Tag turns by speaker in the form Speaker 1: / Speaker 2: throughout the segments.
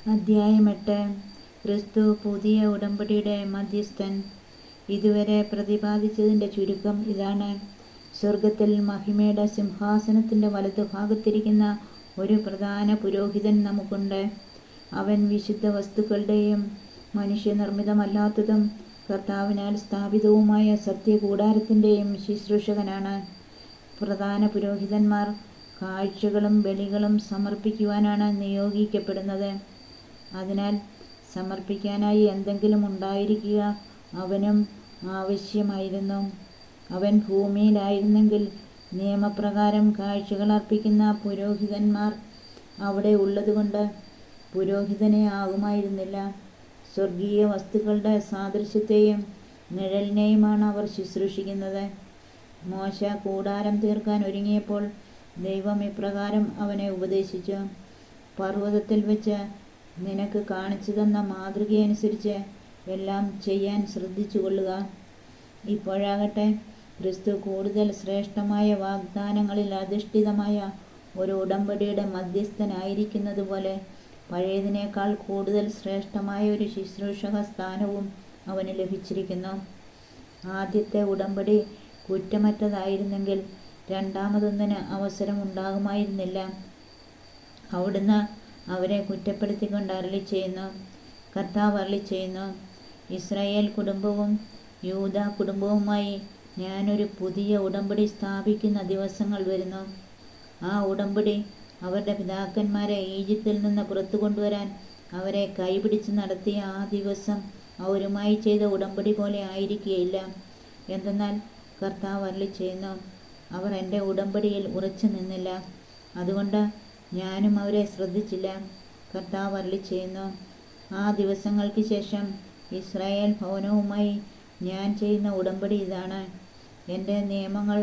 Speaker 1: അധ്യായം 8. ക്രിസ്തു പുതിയ ഉടമ്പടിയുടെ മധ്യസ്ഥൻ. ഇതുവരെ പ്രതിപാദിച്ചതിൻ്റെ ചുരുക്കം ഇതാണ്. സ്വർഗത്തിൽ മഹിമയുടെ സിംഹാസനത്തിൻ്റെ വലതുഭാഗത്തിരിക്കുന്ന ഒരു പ്രധാന പുരോഹിതൻ നമുക്കുണ്ട്. അവൻ വിശുദ്ധ വസ്തുക്കളുടെയും മനുഷ്യനിർമ്മിതമല്ലാത്തതും കർത്താവിനാൽ സ്ഥാപിതവുമായ സത്യകൂടാരത്തിൻ്റെയും ശുശ്രൂഷകനാണ്. പ്രധാന പുരോഹിതന്മാർ കാഴ്ചകളും ബലികളും സമർപ്പിക്കുവാനാണ് നിയോഗിക്കപ്പെടുന്നത്. അതിനാൽ സമർപ്പിക്കാനായി എന്തെങ്കിലും ഉണ്ടായിരിക്കുക അവനും ആവശ്യമായിരുന്നു. അവൻ ഭൂമിയിലായിരുന്നെങ്കിൽ നിയമപ്രകാരം കാഴ്ചകൾ അർപ്പിക്കുന്ന പുരോഹിതന്മാർ അവിടെ ഉള്ളതുകൊണ്ട് പുരോഹിതനെ ആകുമായിരുന്നില്ല. സ്വർഗീയ വസ്തുക്കളുടെ സാദൃശ്യത്തെയും നിഴലിനെയുമാണ് അവർ ശുശ്രൂഷിക്കുന്നത്. മോശ കൂടാരം തീർക്കാൻ ഒരുങ്ങിയപ്പോൾ ദൈവം ഇപ്രകാരം അവനെ ഉപദേശിച്ചു: പർവ്വതത്തിൽ വെച്ച് നിനക്ക് കാണിച്ചു തന്ന മാതൃകയനുസരിച്ച് എല്ലാം ചെയ്യാൻ ശ്രദ്ധിച്ചുകൊള്ളുക. ഇപ്പോഴാകട്ടെ ക്രിസ്തു കൂടുതൽ ശ്രേഷ്ഠമായ വാഗ്ദാനങ്ങളിൽ അധിഷ്ഠിതമായ ഒരു ഉടമ്പടിയുടെ മധ്യസ്ഥനായിരിക്കുന്നതുപോലെ പഴയതിനേക്കാൾ കൂടുതൽ ശ്രേഷ്ഠമായ ഒരു ശുശ്രൂഷക സ്ഥാനവും അവന് ലഭിച്ചിരിക്കുന്നു. ആദ്യത്തെ ഉടമ്പടി കുറ്റമറ്റതായിരുന്നെങ്കിൽ രണ്ടാമതൊന്നിന് അവസരമുണ്ടാകുമായിരുന്നില്ല. അവിടുന്ന് അവരെ കുറ്റപ്പെടുത്തിക്കൊണ്ട് അരുളിച്ചെയ്യുന്നു. കർത്താവ് അരുളിച്ചെയ്യുന്നു: ഇസ്രായേൽ കുടുംബവും യൂദാ കുടുംബവുമായി ഞാനൊരു പുതിയ ഉടമ്പടി സ്ഥാപിക്കുന്ന ദിവസങ്ങൾ വരുന്നു. ആ ഉടമ്പടി അവരുടെ പിതാക്കന്മാരെ ഈജിപ്തിൽ നിന്ന് പുറത്തു കൊണ്ടുവരാൻ അവരെ കൈപിടിച്ച് നടത്തിയ ആ ദിവസം അവരുമായി ചെയ്ത ഉടമ്പടി പോലെ ആയിരിക്കുകയില്ല. എന്തെന്നാൽ കർത്താവ് അരുളിച്ചെയ്യുന്നു: അവർ എൻ്റെ ഉടമ്പടിയിൽ ഉറച്ചു നിന്നില്ല, അതുകൊണ്ട് ഞാനും അവരെ ശ്രദ്ധിച്ചില്ല. കർത്താവ് അരുളിച്ചെയ്യുന്നു: ആ ദിവസങ്ങൾക്ക് ശേഷം ഇസ്രായേൽ ഭവനവുമായി ഞാൻ ചെയ്യുന്ന ഉടമ്പടി ഇതാണ്. എൻ്റെ നിയമങ്ങൾ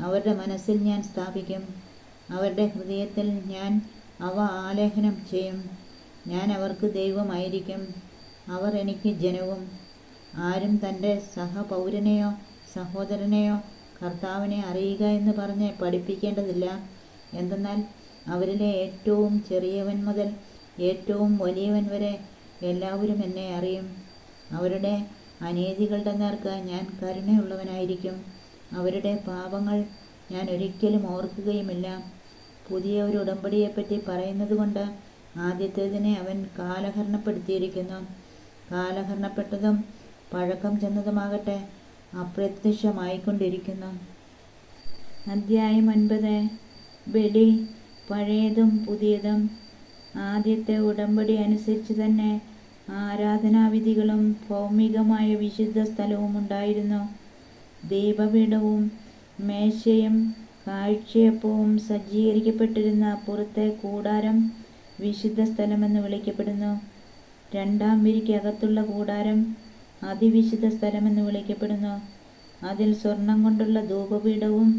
Speaker 1: അവരുടെ മനസ്സിൽ ഞാൻ സ്ഥാപിക്കും, അവരുടെ ഹൃദയത്തിൽ ഞാൻ അവ ആലേഖനം ചെയ്യും. ഞാൻ അവർക്ക് ദൈവമായിരിക്കും, അവർ എനിക്ക് ജനവും. ആരും തൻ്റെ സഹപൗരനെയോ സഹോദരനെയോ കർത്താവിനെ അറിയുക എന്ന് പറഞ്ഞ് പഠിപ്പിക്കേണ്ടതില്ല. എന്തെന്നാൽ അവരിലെ ഏറ്റവും ചെറിയവൻ മുതൽ ഏറ്റവും വലിയവൻ വരെ എല്ലാവരും എന്നെ അറിയും. അവരുടെ അനീതികളുടെ നേർക്ക് ഞാൻ കരുണയുള്ളവനായിരിക്കും, അവരുടെ പാപങ്ങൾ ഞാൻ ഒരിക്കലും ഓർക്കുകയുമില്ല. പുതിയ ഒരു ഉടമ്പടിയെപ്പറ്റി പറയുന്നത് കൊണ്ട് ആദ്യത്തേതിനെ അവൻ കാലഹരണപ്പെടുത്തിയിരിക്കുന്നു. കാലഹരണപ്പെട്ടതും പഴക്കം ചെന്നതുമാകട്ടെ അപ്രത്യക്ഷമായിക്കൊണ്ടിരിക്കുന്നു. അധ്യായം 9. ബലി, പഴയതും പുതിയതും. ആദ്യത്തെ ഉടമ്പടി അനുസരിച്ച് തന്നെ ആരാധനാവിധികളും ഭൗമികമായ വിശുദ്ധ സ്ഥലവും ഉണ്ടായിരുന്നു. ദീപപീഠവും മേശയും കാഴ്ചയപ്പവും സജ്ജീകരിക്കപ്പെട്ടിരുന്ന പുറത്തെ കൂടാരം വിശുദ്ധ സ്ഥലമെന്ന് വിളിക്കപ്പെടുന്നു. രണ്ടാം വിരിക്കകത്തുള്ള കൂടാരം അതിവിശുദ്ധ സ്ഥലമെന്ന് വിളിക്കപ്പെടുന്നു. അതിൽ സ്വർണം കൊണ്ടുള്ള ധൂപപീഠവും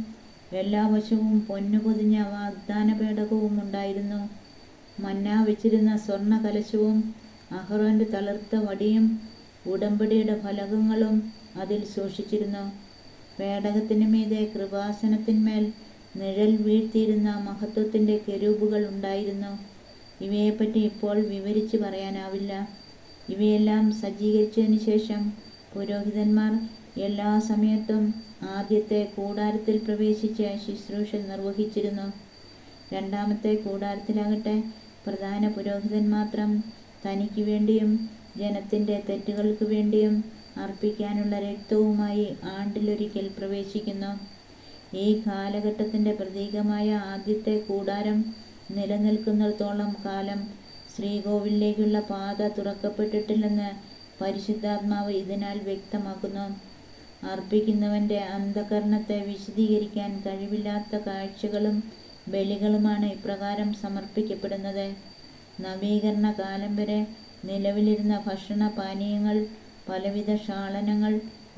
Speaker 1: എല്ലാ വശവും പൊന്നു പൊതിഞ്ഞ വാഗ്ദാന പേടകവും ഉണ്ടായിരുന്നു. മന്ന വെച്ചിരുന്ന സ്വർണ്ണ കലശവും അഹറോന്റെ തളിർത്ത വടിയും ഉടമ്പടിയുടെ ഫലകങ്ങളും അതിൽ സൂക്ഷിച്ചിരുന്നു. പേടകത്തിന് മീതെ കൃപാസനത്തിന്മേൽ നിഴൽ വീഴ്ത്തിയിരുന്ന മഹത്വത്തിൻ്റെ കെരൂബുകൾ ഉണ്ടായിരുന്നു. ഇവയെപ്പറ്റി ഇപ്പോൾ വിവരിച്ച് പറയാനാവില്ല. ഇവയെല്ലാം സജ്ജീകരിച്ചതിന് ശേഷം പുരോഹിതന്മാർ എല്ലാ സമയത്തും ആദ്യത്തെ കൂടാരത്തിൽ പ്രവേശിച്ച് ശുശ്രൂഷ നിർവഹിച്ചിരുന്നു. രണ്ടാമത്തെ കൂടാരത്തിലാകട്ടെ പ്രധാന പുരോഹിതൻ മാത്രം തനിക്ക് വേണ്ടിയും ജനത്തിൻ്റെ തെറ്റുകൾക്ക് വേണ്ടിയും അർപ്പിക്കാനുള്ള രക്തവുമായി ആണ്ടിലൊരിക്കൽ പ്രവേശിക്കുന്നു. ഈ കാലഘട്ടത്തിൻ്റെ പ്രതീകമായ ആദ്യത്തെ കൂടാരം നിലനിൽക്കുന്നിടത്തോളം കാലം ശ്രീകോവിലേക്കുള്ള പാത തുറക്കപ്പെട്ടിട്ടില്ലെന്ന് പരിശുദ്ധാത്മാവ് ഇതിനാൽ വ്യക്തമാക്കുന്നു. അർപ്പിക്കുന്നവൻ്റെ അന്ധകരണത്തെ വിശദീകരിക്കാൻ കഴിവില്ലാത്ത കാഴ്ചകളും ബലികളുമാണ് ഇപ്രകാരം സമർപ്പിക്കപ്പെടുന്നത്. നവീകരണ കാലം വരെ നിലവിലിരുന്ന ഭക്ഷണ പാനീയങ്ങൾ, പലവിധ ക്ഷാളനങ്ങൾ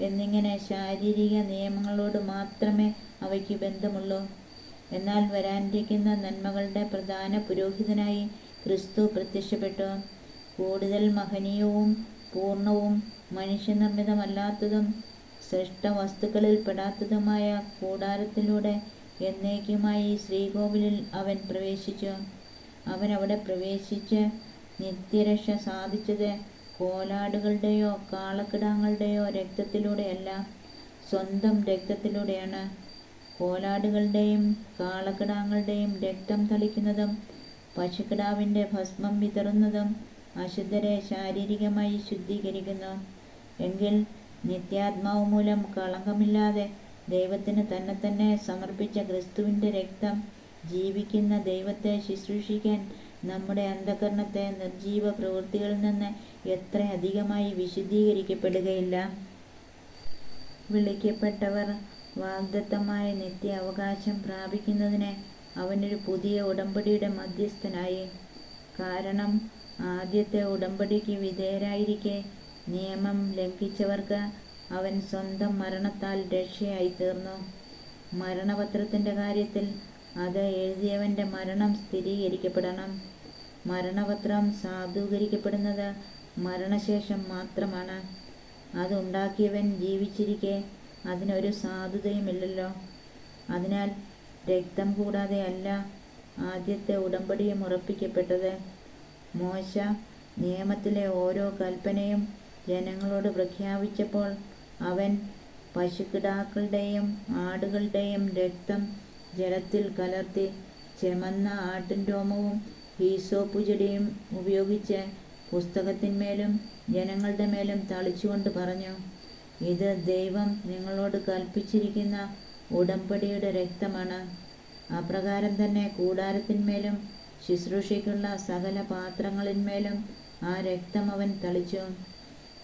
Speaker 1: എന്നിങ്ങനെ ശാരീരിക നിയമങ്ങളോട് മാത്രമേ അവയ്ക്ക് ബന്ധമുള്ളൂ. എന്നാൽ വരാനിരിക്കുന്ന നന്മകളുടെ പ്രധാന പുരോഹിതനായി ക്രിസ്തു പ്രത്യക്ഷപ്പെട്ടു. കൂടുതൽ മഹനീയവും പൂർണ്ണവും മനുഷ്യനിർമ്മിതമല്ലാത്തതും സൃഷ്ടവസ്തുക്കളിൽ പെടാത്തതുമായ കൂടാരത്തിലൂടെ എന്നേക്കുമായി ശ്രീകോവിലിൽ അവൻ പ്രവേശിച്ചു. അവൻ അവിടെ പ്രവേശിച്ച് നിത്യരക്ഷ സാധിച്ചത് കോലാടുകളുടെയോ കാളക്കിടാങ്ങളുടെയോ രക്തത്തിലൂടെയല്ല, സ്വന്തം രക്തത്തിലൂടെയാണ്. കോലാടുകളുടെയും കാളക്കിടാങ്ങളുടെയും രക്തം തളിക്കുന്നതും പശുക്കിടാവിൻ്റെ ഭസ്മം വിതറുന്നതും അശുദ്ധരെ ശാരീരികമായി ശുദ്ധീകരിക്കുന്നു. എങ്കിൽ നിത്യാത്മാവ് മൂലം കളങ്കമില്ലാതെ ദൈവത്തിന് തന്നെ സമർപ്പിച്ച ക്രിസ്തുവിൻ്റെ രക്തം ജീവിക്കുന്ന ദൈവത്തെ ശുശ്രൂഷിക്കാൻ നമ്മുടെ അന്ധകരണത്തെ നിർജീവ പ്രവൃത്തികളിൽ നിന്ന് എത്ര അധികമായി വിശുദ്ധീകരിക്കപ്പെടുകയില്ല. വിളിക്കപ്പെട്ടവർ വാഗ്ദത്തമായ നിത്യ അവകാശം പ്രാപിക്കുന്നതിന് അവനൊരു പുതിയ ഉടമ്പടിയുടെ മധ്യസ്ഥനായി. കാരണം ആദ്യത്തെ ഉടമ്പടിക്ക് വിധേയരായിരിക്കെ നിയമം ലംഘിച്ചവർക്ക് അവൻ സ്വന്തം മരണത്താൽ രക്ഷയായി തീർന്നു. മരണപത്രത്തിൻ്റെ കാര്യത്തിൽ അത് എഴുതിയവൻ്റെ മരണം സ്ഥിരീകരിക്കപ്പെടണം. മരണപത്രം സാധൂകരിക്കപ്പെടുന്നത് മരണശേഷം മാത്രമാണ്. അതുണ്ടാക്കിയവൻ ജീവിച്ചിരിക്കെ അതിനൊരു സാധുതയുമില്ലല്ലോ. അതിനാൽ രക്തം കൂടാതെ അല്ല ആദ്യത്തെ ഉടമ്പടിയും ഉറപ്പിക്കപ്പെട്ടത്. മോശ നിയമത്തിലെ ഓരോ കൽപ്പനയും ജനങ്ങളോട് പ്രഖ്യാപിച്ചപ്പോൾ അവൻ പശുക്കിടാക്കളുടെയും ആടുകളുടെയും രക്തം ജലത്തിൽ കലർത്തി ചെമന്ന ആട്ടിൻരോമവും ഹീസോപ്പ് ചെടിയും ഉപയോഗിച്ച് പുസ്തകത്തിന്മേലും ജനങ്ങളുടെ മേലും തളിച്ചുകൊണ്ട് പറഞ്ഞു, ഇത് ദൈവം നിങ്ങളോട് കൽപ്പിച്ചിരിക്കുന്ന ഉടമ്പടിയുടെ രക്തമാണ്. അപ്രകാരം തന്നെ കൂടാരത്തിന്മേലും ശുശ്രൂഷയ്ക്കുള്ള സകല പാത്രങ്ങളിന്മേലും ആ രക്തം അവൻ തളിച്ചു.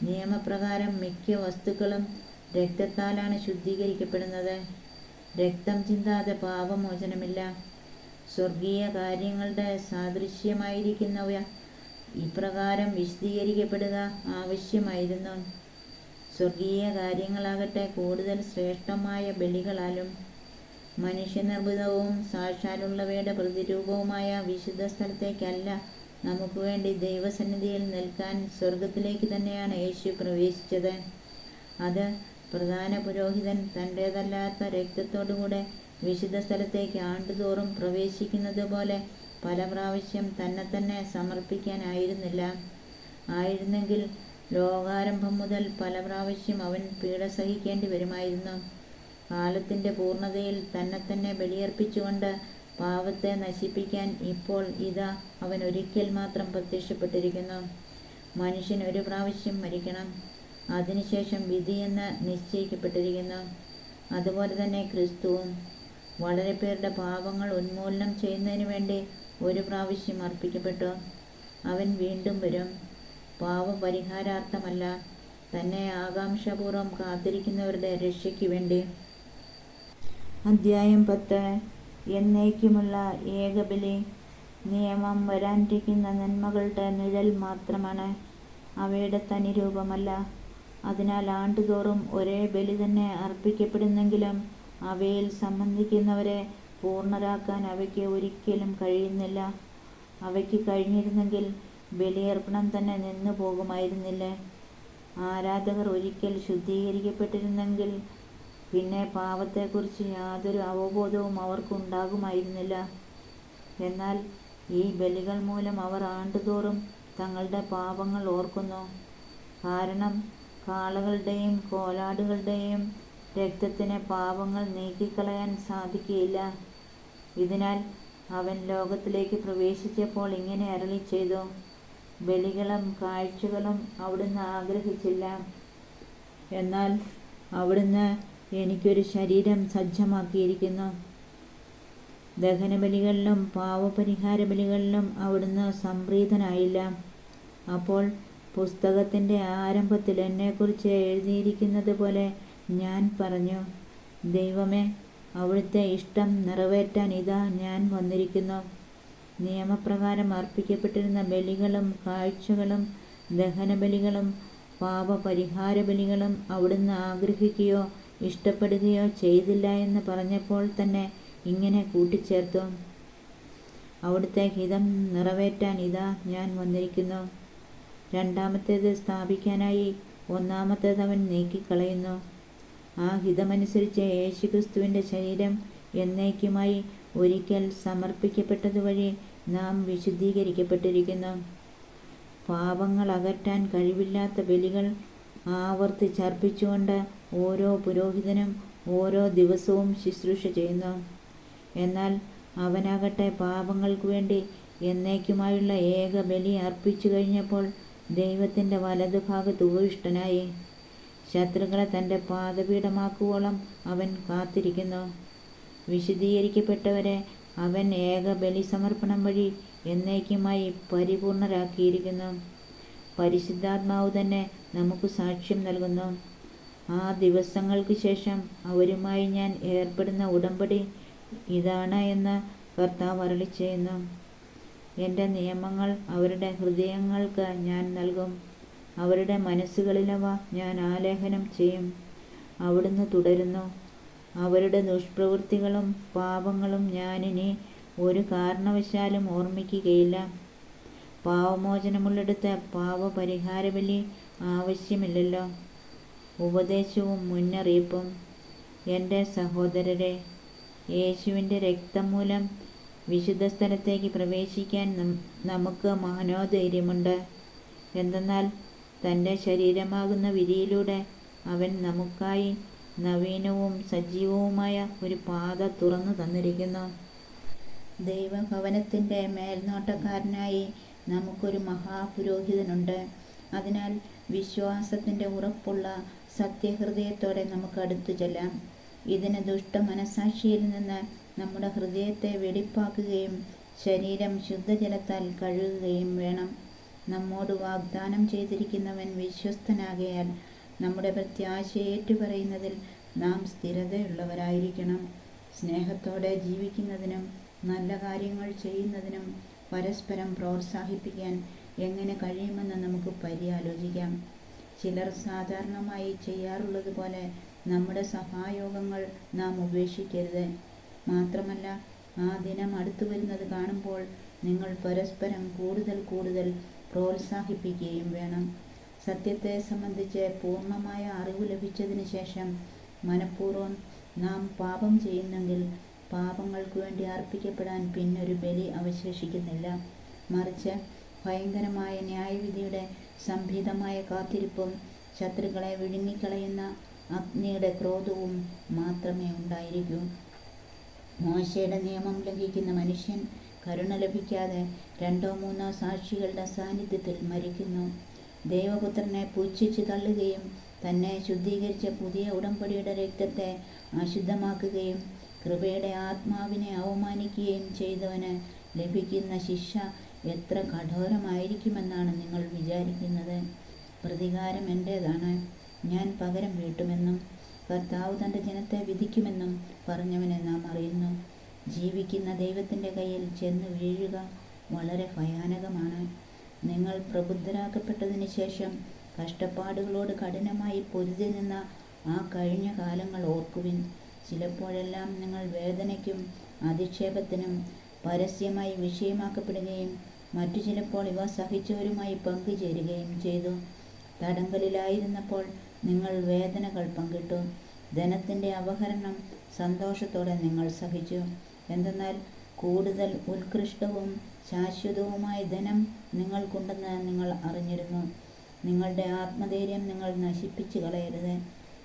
Speaker 1: നിയമപ്രകാരം മിക്ക വസ്തുക്കളും രക്തത്താലാണ് ശുദ്ധീകരിക്കപ്പെടുന്നത്. രക്തം ചിന്താതെ പാപമോചനമില്ല. സ്വർഗീയ കാര്യങ്ങളുടെ സാദൃശ്യമായിരിക്കുന്നവ ഇപ്രകാരം വിശദീകരിക്കപ്പെടുക ആവശ്യമായിരുന്നു. സ്വർഗീയ കാര്യങ്ങളാകട്ടെ കൂടുതൽ ശ്രേഷ്ഠമായ ബലികളാലും മനുഷ്യനിർമ്മിതവും സാക്ഷാലുള്ളവയുടെ പ്രതിരൂപവുമായ വിശുദ്ധ സ്ഥലത്തേക്കല്ല നമുക്ക് വേണ്ടി ദൈവസന്നിധിയിൽ നിൽക്കാൻ സ്വർഗത്തിലേക്ക് തന്നെയാണ് യേശു പ്രവേശിച്ചത്. അത് പ്രധാന പുരോഹിതൻ തൻ്റേതല്ലാത്ത രക്തത്തോടുകൂടെ വിശുദ്ധ സ്ഥലത്തേക്ക് ആണ്ടുതോറും പ്രവേശിക്കുന്നത് പോലെ പല പ്രാവശ്യം തന്നെ സമർപ്പിക്കാനായിരുന്നില്ല. ആയിരുന്നെങ്കിൽ ലോകാരംഭം മുതൽ പല പ്രാവശ്യം അവൻ പീഡ സഹിക്കേണ്ടി വരുമായിരുന്നു. കാലത്തിൻ്റെ പൂർണ്ണതയിൽ തന്നെ ബലിയർപ്പിച്ചുകൊണ്ട് പാപത്തെ നശിപ്പിക്കാൻ ഇപ്പോൾ ഇതാ അവൻ ഒരിക്കൽ മാത്രം പ്രത്യക്ഷപ്പെട്ടിരിക്കുന്നു. മനുഷ്യൻ ഒരു പ്രാവശ്യം മരിക്കണം, അതിനുശേഷം വിധിയെന്ന് നിശ്ചയിക്കപ്പെട്ടിരിക്കുന്നു. അതുപോലെ തന്നെ ക്രിസ്തുവും വളരെ പേരുടെ പാപങ്ങൾ ഉന്മൂലനം ചെയ്യുന്നതിന് വേണ്ടി ഒരു പ്രാവശ്യം അർപ്പിക്കപ്പെട്ടു. അവൻ വീണ്ടും വരും, പാപപരിഹാരാർത്ഥമല്ല, തന്നെ ആകാംക്ഷാപൂർവം കാത്തിരിക്കുന്നവരുടെ രക്ഷയ്ക്ക് വേണ്ടി. അധ്യായം 10. എന്നേക്കുമുള്ള ഏകബലി. നിയമം വരാനിരിക്കുന്ന നന്മകളുടെ നിഴൽ മാത്രമാണ്, അവയുടെ തനി രൂപമല്ല. അതിനാൽ ആണ്ടുതോറും ഒരേ ബലി തന്നെ അർപ്പിക്കപ്പെടുന്നെങ്കിലും അവയിൽ സംബന്ധിക്കുന്നവരെ പൂർണ്ണരാക്കാൻ അവയ്ക്ക് ഒരിക്കലും കഴിയുന്നില്ല. അവയ്ക്ക് കഴിഞ്ഞിരുന്നെങ്കിൽ ബലിയർപ്പണം തന്നെ നിന്നു പോകുമായിരുന്നില്ലേ? ആരാധകർ ഒരിക്കൽ ശുദ്ധീകരിക്കപ്പെട്ടിരുന്നെങ്കിൽ പിന്നെ പാപത്തെക്കുറിച്ച് യാതൊരു അവബോധവും അവർക്കുണ്ടാകുമായിരുന്നില്ല. എന്നാൽ ഈ ബലികൾ മൂലം അവർ ആണ്ടുതോറും തങ്ങളുടെ പാപങ്ങൾ ഓർക്കുന്നു. കാരണം കാളകളുടെയും കോലാടുകളുടെയും രക്തത്തിന് പാപങ്ങൾ നീക്കിക്കളയാൻ സാധിക്കുകയില്ല. ഇതിനാൽ അവൻ ലോകത്തിലേക്ക് പ്രവേശിച്ചപ്പോൾ ഇങ്ങനെ അരുളി ചെയ്തു, ബലികളും കാഴ്ചകളും അവിടുന്ന് ആഗ്രഹിച്ചില്ല, എന്നാൽ അവിടുന്ന് എനിക്കൊരു ശരീരം സജ്ജമാക്കിയിരിക്കുന്നു. ദഹനബലികളിലും പാവപരിഹാര ബലികളിലും അവിടുന്ന് സംപ്രീതനായില്ല. അപ്പോൾ പുസ്തകത്തിൻ്റെ ആരംഭത്തിൽ എന്നെക്കുറിച്ച് എഴുതിയിരിക്കുന്നത് പോലെ ഞാൻ പറഞ്ഞു, ദൈവമേ, അവിടുത്തെ ഇഷ്ടം നിറവേറ്റാൻ ഇതാ ഞാൻ വന്നിരിക്കുന്നു. നിയമപ്രകാരം അർപ്പിക്കപ്പെട്ടിരുന്ന ബലികളും കാഴ്ചകളും ദഹനബലികളും പാപപരിഹാര ബലികളും അവിടുന്ന് ആഗ്രഹിക്കുകയോ ഇഷ്ടപ്പെടുകയോ ചെയ്തില്ല എന്ന് പറഞ്ഞപ്പോൾ തന്നെ ഇങ്ങനെ കൂട്ടിച്ചേർത്തു, അവിടുത്തെ ഹിതം നിറവേറ്റാൻ ഇതാ ഞാൻ വന്നിരിക്കുന്നു. രണ്ടാമത്തേത് സ്ഥാപിക്കാനായി ഒന്നാമത്തേത് അവൻ നീക്കിക്കളയുന്നു. ആ ഹിതമനുസരിച്ച് യേശുക്രിസ്തുവിൻ്റെ ശരീരം എന്നേക്കുമായി ഒരിക്കൽ സമർപ്പിക്കപ്പെട്ടതുവഴി നാം വിശുദ്ധീകരിക്കപ്പെട്ടിരിക്കുന്നു. പാപങ്ങൾ അകറ്റാൻ കഴിവില്ലാത്ത ബലികൾ ആവർത്തിച്ചർപ്പിച്ചുകൊണ്ട് ഓരോ പുരോഹിതനും ഓരോ ദിവസവും ശുശ്രൂഷ ചെയ്യുന്നു. എന്നാൽ അവനാകട്ടെ പാപങ്ങൾക്ക് വേണ്ടി എന്നേക്കുമായുള്ള ഏക ബലി അർപ്പിച്ചു കഴിഞ്ഞപ്പോൾ ദൈവത്തിൻ്റെ വലതുഭാഗത്ത് ഉപവിഷ്ടനായി. ശത്രുക്കളെ തൻ്റെ പാദപീഠമാക്കുവോളം അവൻ കാത്തിരിക്കുന്നു. വിശുദ്ധീകരിക്കപ്പെട്ടവരെ അവൻ ഏക ബലി സമർപ്പണം വഴി എന്നേക്കുമായി പരിപൂർണരാക്കിയിരിക്കുന്നു. പരിശുദ്ധാത്മാവ് തന്നെ നമുക്ക് സാക്ഷ്യം നൽകുന്നു. ആ ദിവസങ്ങൾക്ക് ശേഷം അവരുമായി ഞാൻ ഏർപ്പെടുന്ന ഉടമ്പടി ഇതാണ് എന്ന് കർത്താവ് അരുളിച്ചെയ്യുന്നു. എൻ്റെ നിയമങ്ങൾ അവരുടെ ഹൃദയങ്ങൾക്ക് ഞാൻ നൽകും, അവരുടെ മനസ്സുകളിലവ ഞാൻ ആലേഖനം ചെയ്യും. അവിടുന്ന് തുടരുന്നു, അവരുടെ ദുഷ്പ്രവൃത്തികളും പാപങ്ങളും ഞാനിനി ഒരു കാരണവശാലും ഓർമ്മിക്കുകയില്ല. പാവമോചനമുള്ളിടത്ത് പാവപരിഹാരബലി ആവശ്യമില്ലല്ലോ. ഉപദേശവും മുന്നറിയിപ്പും. എൻ്റെ സഹോദരരെ, യേശുവിൻ്റെ രക്തം മൂലം വിശുദ്ധ സ്ഥലത്തേക്ക് പ്രവേശിക്കാൻ നമുക്ക് മനോധൈര്യമുണ്ട്. എന്തെന്നാൽ തൻ്റെ ശരീരമാകുന്ന വിരിയിലൂടെ അവൻ നമുക്കായി നവീനവും സജീവവുമായ ഒരു പാത തുറന്നു തന്നിരിക്കുന്നു. ദൈവഭവനത്തിൻ്റെ മേൽനോട്ടക്കാരനായി നമുക്കൊരു മഹാപുരോഹിതനുണ്ട്. അതിനാൽ വിശ്വാസത്തിൻ്റെ ഉറപ്പുള്ള സത്യഹൃദയത്തോടെ നമുക്ക് അടുത്തു ചെല്ലാം. ഇതിന് ദുഷ്ടമനസാക്ഷിയിൽ നിന്ന് നമ്മുടെ ഹൃദയത്തെ വെടിപ്പാക്കുകയും ശരീരം ശുദ്ധജലത്താൽ കഴുകുകയും വേണം. നമ്മോട് വാഗ്ദാനം ചെയ്തിരിക്കുന്നവൻ വിശ്വസ്തനാകയാൽ നമ്മുടെ പ്രത്യാശയെ ഏറ്റുപറയുന്നതിൽ നാം സ്ഥിരതയുള്ളവരായിരിക്കണം. സ്നേഹത്തോടെ ജീവിക്കുന്നതിനും നല്ല കാര്യങ്ങൾ ചെയ്യുന്നതിനും പരസ്പരം പ്രോത്സാഹിപ്പിക്കാൻ എങ്ങനെ കഴിയുമെന്ന് നമുക്ക് പര്യാലോചിക്കാം. ചിലർ സാധാരണമായി ചെയ്യാറുള്ളത് പോലെ നമ്മുടെ സഭായോഗങ്ങൾ നാം ഉപേക്ഷിക്കരുത്. മാത്രമല്ല, ആ ദിനം അടുത്തു വരുന്നത് കാണുമ്പോൾ നിങ്ങൾ പരസ്പരം കൂടുതൽ പ്രോത്സാഹിപ്പിക്കുകയും വേണം. സത്യത്തെ സംബന്ധിച്ച് പൂർണ്ണമായ അറിവ് ലഭിച്ചതിന് ശേഷം മനഃപൂർവ്വം നാം പാപം ചെയ്യുന്നെങ്കിൽ പാപങ്ങൾക്ക് വേണ്ടി അർപ്പിക്കപ്പെടാൻ പിന്നൊരു ബലി അവശേഷിക്കുന്നില്ല. മറിച്ച് ഭയങ്കരമായ ന്യായവിധിയുടെ സംഭീതമായ കാത്തിരിപ്പും ശത്രുക്കളെ വിഴുങ്ങിക്കളയുന്ന അഗ്നിയുടെ ക്രോധവും മാത്രമേ ഉണ്ടായിരിക്കൂ. മോശയുടെ നിയമം ലംഘിക്കുന്ന മനുഷ്യൻ കരുണ ലഭിക്കാതെ 2-3 സാക്ഷികളുടെ സാന്നിധ്യത്തിൽ മരിക്കുന്നു. ദൈവപുത്രനെ പുച്ഛിച്ച് തള്ളുകയും തന്നെ ശുദ്ധീകരിച്ച പുതിയ ഉടമ്പടിയുടെ രക്തത്തെ അശുദ്ധമാക്കുകയും കൃപയുടെ ആത്മാവിനെ അവമാനിക്കുകയും ചെയ്തവന് ലഭിക്കുന്ന ശിക്ഷ എത്ര കഠോരമായിരിക്കുമെന്നാണ് നിങ്ങൾ വിചാരിക്കുന്നത്. പ്രതികാരം എൻ്റേതാണ്, ഞാൻ പകരം വീട്ടുമെന്നും കർത്താവ് തൻ്റെ ജനത്തെ വിധിക്കുമെന്നും പറഞ്ഞവനെ നാം അറിയുന്നു. ജീവിക്കുന്ന ദൈവത്തിൻ്റെ കയ്യിൽ ചെന്ന് വീഴുക വളരെ ഭയാനകമാണ്. നിങ്ങൾ പ്രബുദ്ധരാക്കപ്പെട്ടതിന് ശേഷം കഷ്ടപ്പാടുകളോട് കഠിനമായി പൊരുതി നിന്ന ആ കഴിഞ്ഞ കാലങ്ങൾ ഓർക്കുവിൻ. ചിലപ്പോഴെല്ലാം നിങ്ങൾ വേദനയ്ക്കും അധിക്ഷേപത്തിനും പരസ്യമായി വിഷയമാക്കപ്പെടുകയും മറ്റു ചിലപ്പോൾ ഇവ സഹിച്ചവരുമായി പങ്കുചേരുകയും ചെയ്തു. തടങ്കലിലായിരുന്നപ്പോൾ നിങ്ങൾ വേദനകൾ പങ്കിട്ടു. ധനത്തിൻ്റെ അപഹരണം സന്തോഷത്തോടെ നിങ്ങൾ സഹിച്ചു. എന്തെന്നാൽ കൂടുതൽ ഉത്കൃഷ്ടവും ശാശ്വതവുമായ ധനം നിങ്ങൾക്കുണ്ടെന്ന് നിങ്ങൾ അറിഞ്ഞിരുന്നു. നിങ്ങളുടെ ആത്മധൈര്യം നിങ്ങൾ നശിപ്പിച്ചു കളയരുത്.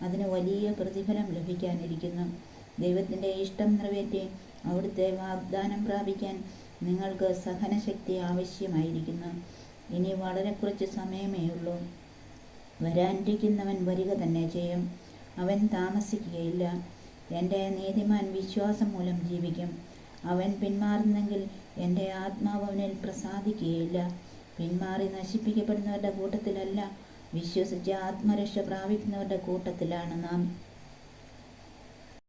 Speaker 1: അതിന് വലിയ പ്രതിഫലം ലഭിക്കാനിരിക്കുന്നു. ദൈവത്തിൻ്റെ ഇഷ്ടം നിറവേറ്റി അവിടുത്തെ വാഗ്ദാനം പ്രാപിക്കാൻ നിങ്ങൾക്ക് സഹനശക്തി ആവശ്യമായിരിക്കുന്നു. ഇനി വളരെ കുറച്ച് സമയമേയുള്ളൂ. വരാനിരിക്കുന്നവൻ വരിക തന്നെ ചെയ്യും. അവൻ താമസിക്കുകയില്ല. എൻ്റെ നീതിമാൻ വിശ്വാസം മൂലം ജീവിക്കും. അവൻ പിന്മാറുന്നെങ്കിൽ എൻ്റെ ആത്മാവ് അവനിൽ പ്രസാദിക്കുകയില്ല. പിന്മാറി നശിപ്പിക്കപ്പെടുന്നവരുടെ കൂട്ടത്തിലല്ല, വിശ്വസിച്ച് ആത്മരക്ഷ പ്രാപിക്കുന്നവരുടെ കൂട്ടത്തിലാണ് നാം.